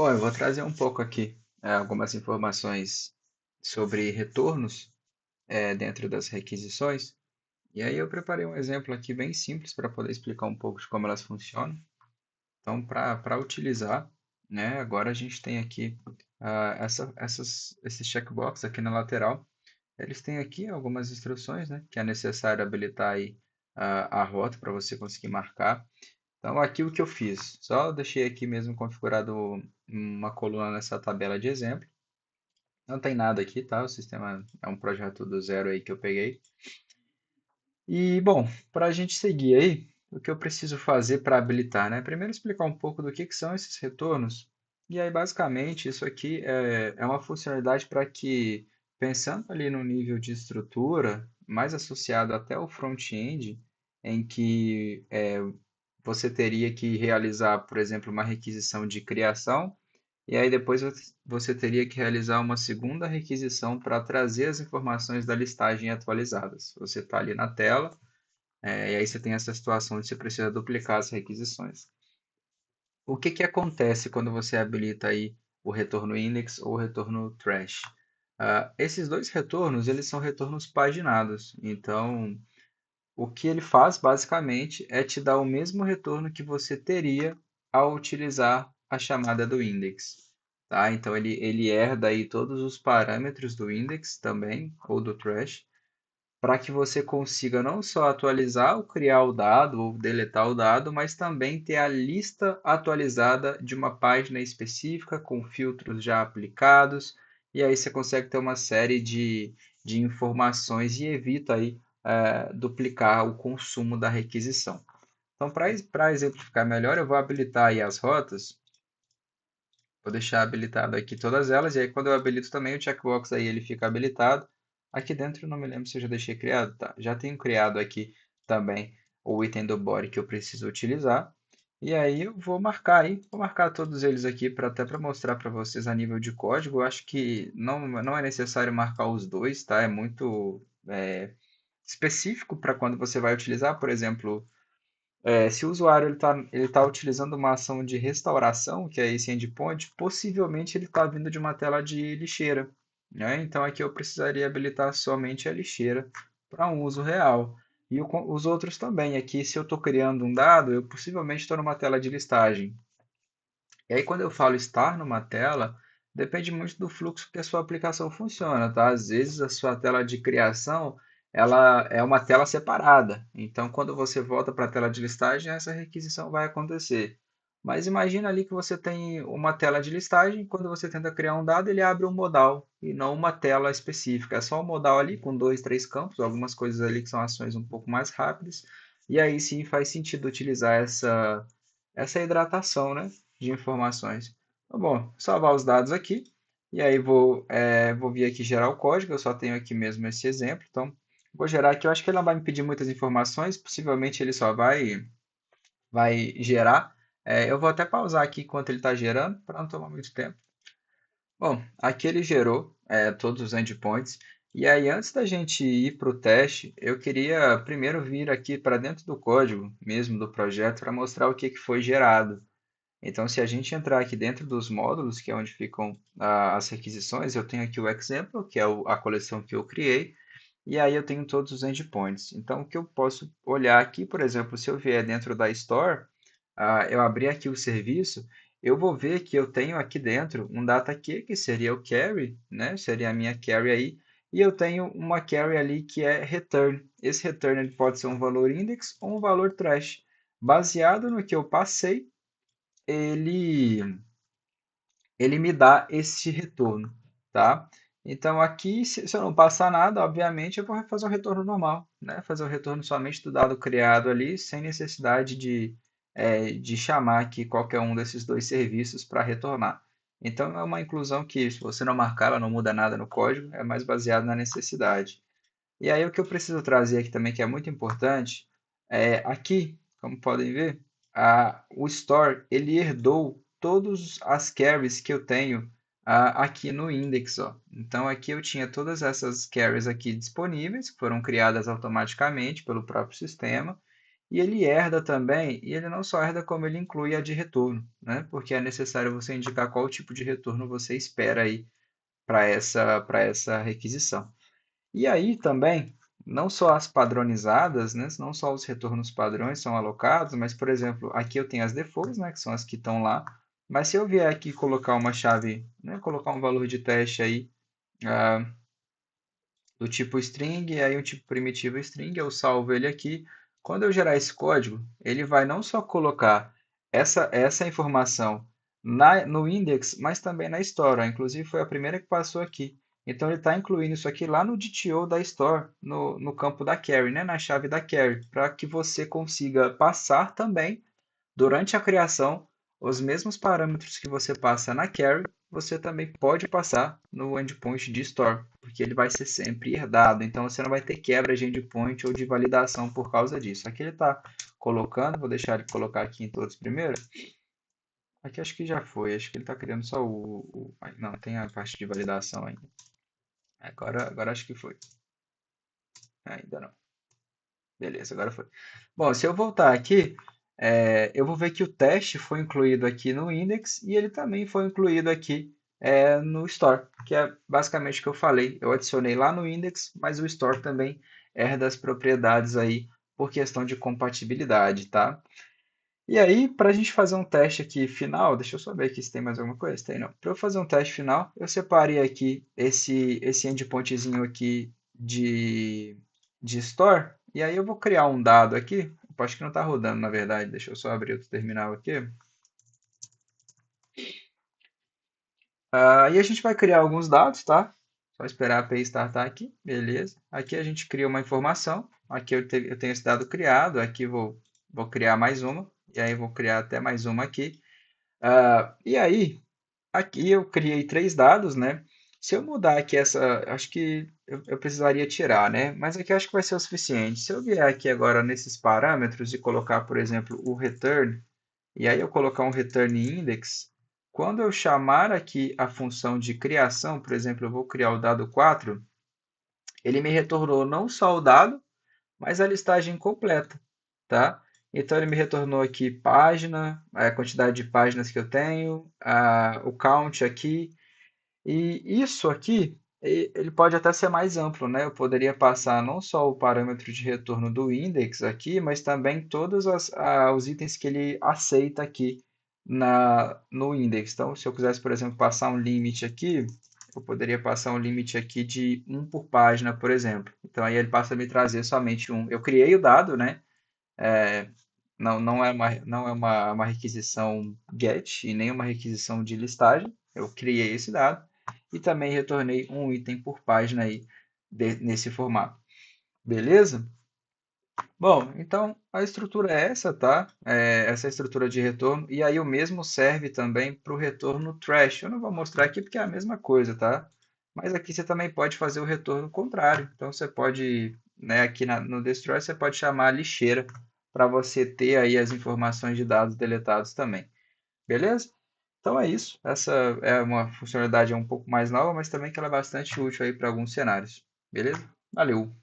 Bom, eu vou trazer um pouco aqui algumas informações sobre retornos dentro das requisições. E aí eu preparei um exemplo aqui bem simples para poder explicar um pouco de como elas funcionam. Então, para utilizar, né, agora a gente tem aqui esses checkbox aqui na lateral. Eles têm aqui algumas instruções, né, que é necessário habilitar aí a rota para você conseguir marcar. Então, aqui o que eu fiz? Só deixei aqui mesmo configurado uma coluna nessa tabela de exemplo. Não tem nada aqui, tá? O sistema é um projeto do zero aí que eu peguei. E, bom, para a gente seguir aí, o que eu preciso fazer para habilitar, né? Primeiro explicar um pouco do que são esses retornos. E aí, basicamente, isso aqui é uma funcionalidade para que, pensando ali no nível de estrutura, mais associado até o front-end, em que você teria que realizar, por exemplo, uma requisição de criação, e aí depois você teria que realizar uma segunda requisição para trazer as informações da listagem atualizadas. Você está ali na tela, e aí você tem essa situação de você precisa duplicar as requisições. O que que acontece quando você habilita aí o retorno index ou o retorno trash? Esses dois retornos, eles são retornos paginados. Então, o que ele faz, basicamente, é te dar o mesmo retorno que você teria ao utilizar a chamada do index. Tá? Então, ele herda aí todos os parâmetros do index também, ou do trash, para que você consiga não só atualizar ou criar o dado ou deletar o dado, mas também ter a lista atualizada de uma página específica com filtros já aplicados, e aí você consegue ter uma série de informações e evita aí duplicar o consumo da requisição. Então, para exemplificar melhor, eu vou habilitar aí as rotas, vou deixar habilitado aqui todas elas, e aí quando eu habilito também o checkbox aí ele fica habilitado. Aqui dentro eu não me lembro se eu já deixei criado, tá? Já tenho criado aqui também o item do body que eu preciso utilizar. E aí eu vou marcar todos eles aqui para até para mostrar para vocês a nível de código. Eu acho que não é necessário marcar os dois, tá? É muito específico para quando você vai utilizar, por exemplo, se o usuário ele tá utilizando uma ação de restauração, que é esse endpoint, possivelmente ele está vindo de uma tela de lixeira, né? Então aqui eu precisaria habilitar somente a lixeira para um uso real. E os outros também. Aqui, se eu estou criando um dado, eu possivelmente estou numa tela de listagem. E aí, quando eu falo estar numa tela, depende muito do fluxo que a sua aplicação funciona, tá? Às vezes a sua tela de criação, ela é uma tela separada. Então, quando você volta para a tela de listagem, essa requisição vai acontecer. Mas imagina ali que você tem uma tela de listagem, quando você tenta criar um dado, ele abre um modal e não uma tela específica. É só um modal ali com dois, três campos, algumas coisas ali que são ações um pouco mais rápidas. E aí sim faz sentido utilizar essa hidratação, né, de informações. Tá bom, salvar os dados aqui. E aí vou vir aqui gerar o código. Eu só tenho aqui mesmo esse exemplo. Então, vou gerar aqui. Eu acho que ele não vai me pedir muitas informações. Possivelmente ele só vai gerar. Eu vou até pausar aqui enquanto ele está gerando, para não tomar muito tempo. Bom, aqui ele gerou todos os endpoints. E aí, antes da gente ir para o teste, eu queria primeiro vir aqui para dentro do código mesmo do projeto para mostrar o que foi gerado. Então, se a gente entrar aqui dentro dos módulos, que é onde ficam as requisições, eu tenho aqui o example, que é a coleção que eu criei, e aí eu tenho todos os endpoints. Então, o que eu posso olhar aqui, por exemplo, se eu vier dentro da Store, eu abrir aqui o serviço, eu vou ver que eu tenho aqui dentro um data key, que seria o carry, né? Seria a minha carry aí, e eu tenho uma carry ali que é return. Esse return ele pode ser um valor index ou um valor trash. Baseado no que eu passei, ele ele me dá esse retorno, tá? Então aqui, se eu não passar nada, obviamente eu vou fazer um retorno normal, né? Fazer o retorno somente do dado criado ali, sem necessidade de chamar aqui qualquer um desses dois serviços para retornar. Então é uma inclusão que, se você não marcar, ela não muda nada no código, é mais baseado na necessidade. E aí o que eu preciso trazer aqui também, que é muito importante, aqui, como podem ver, o Store, ele herdou todas as carries que eu tenho aqui no index, ó. Então aqui eu tinha todas essas carries aqui disponíveis, que foram criadas automaticamente pelo próprio sistema, E ele herda também, e ele não só herda, como ele inclui a de retorno, né? Porque é necessário você indicar qual tipo de retorno você espera aí para essa requisição. E aí também, não só as padronizadas, né? Não só os retornos padrões são alocados, mas, por exemplo, aqui eu tenho as defaults, né? Que são as que estão lá. Mas se eu vier aqui colocar uma chave, né? Colocar um valor de teste aí, ah, do tipo string, e aí um tipo primitivo string, eu salvo ele aqui. Quando eu gerar esse código, ele vai não só colocar essa informação no index, mas também na store. Inclusive, foi a primeira que passou aqui. Então, ele está incluindo isso aqui lá no DTO da store, no campo da query, né? Na chave da query, para que você consiga passar também durante a criação, os mesmos parâmetros que você passa na query, você também pode passar no endpoint de store, porque ele vai ser sempre herdado. Então você não vai ter quebra de endpoint ou de validação por causa disso. Aqui ele está colocando, vou deixar ele colocar aqui em todos primeiro. Aqui acho que já foi, acho que ele está criando só não, tem a parte de validação ainda. Agora acho que foi. Ainda não. Beleza, agora foi. Bom, se eu voltar aqui, eu vou ver que o teste foi incluído aqui no index e ele também foi incluído aqui no store, que é basicamente o que eu falei. Eu adicionei lá no index, mas o store também herda as propriedades aí por questão de compatibilidade, tá? E aí, para a gente fazer um teste aqui final, deixa eu só ver aqui se tem mais alguma coisa. Tem não. Para eu fazer um teste final, eu separei aqui esse endpointzinho aqui de store. E aí eu vou criar um dado aqui. Eu acho que não está rodando, na verdade. Deixa eu só abrir outro terminal aqui. E a gente vai criar alguns dados, tá? Só esperar a API startar aqui. Beleza. Aqui a gente cria uma informação. Aqui eu tenho esse dado criado. Aqui vou criar mais uma. E aí vou criar até mais uma aqui. E aí, aqui eu criei três dados, né? Se eu mudar aqui acho que eu precisaria tirar, né? Mas aqui eu acho que vai ser o suficiente. Se eu vier aqui agora nesses parâmetros e colocar, por exemplo, o return, e aí eu colocar um return index, quando eu chamar aqui a função de criação, por exemplo, eu vou criar o dado 4, ele me retornou não só o dado, mas a listagem completa, tá? Então ele me retornou aqui página, a quantidade de páginas que eu tenho, o count aqui, e isso aqui, ele pode até ser mais amplo, né? Eu poderia passar não só o parâmetro de retorno do index aqui, mas também todos os itens que ele aceita aqui no index. Então, se eu quisesse, por exemplo, passar um limite aqui, eu poderia passar um limite aqui de um por página, por exemplo. Então, aí ele passa a me trazer somente um. Eu criei o dado, né? Não é uma requisição get e nem uma requisição de listagem. Eu criei esse dado e também retornei um item por página aí nesse formato. Beleza? Bom, então a estrutura é essa, tá? Essa é a estrutura de retorno. E aí o mesmo serve também para o retorno trash. Eu não vou mostrar aqui porque é a mesma coisa, tá? Mas aqui você também pode fazer o retorno contrário. Então você pode, né, aqui no destroy, você pode chamar a lixeira para você ter aí as informações de dados deletados também. Beleza? Então é isso. Essa é uma funcionalidade um pouco mais nova, mas também que ela é bastante útil aí para alguns cenários. Beleza? Valeu!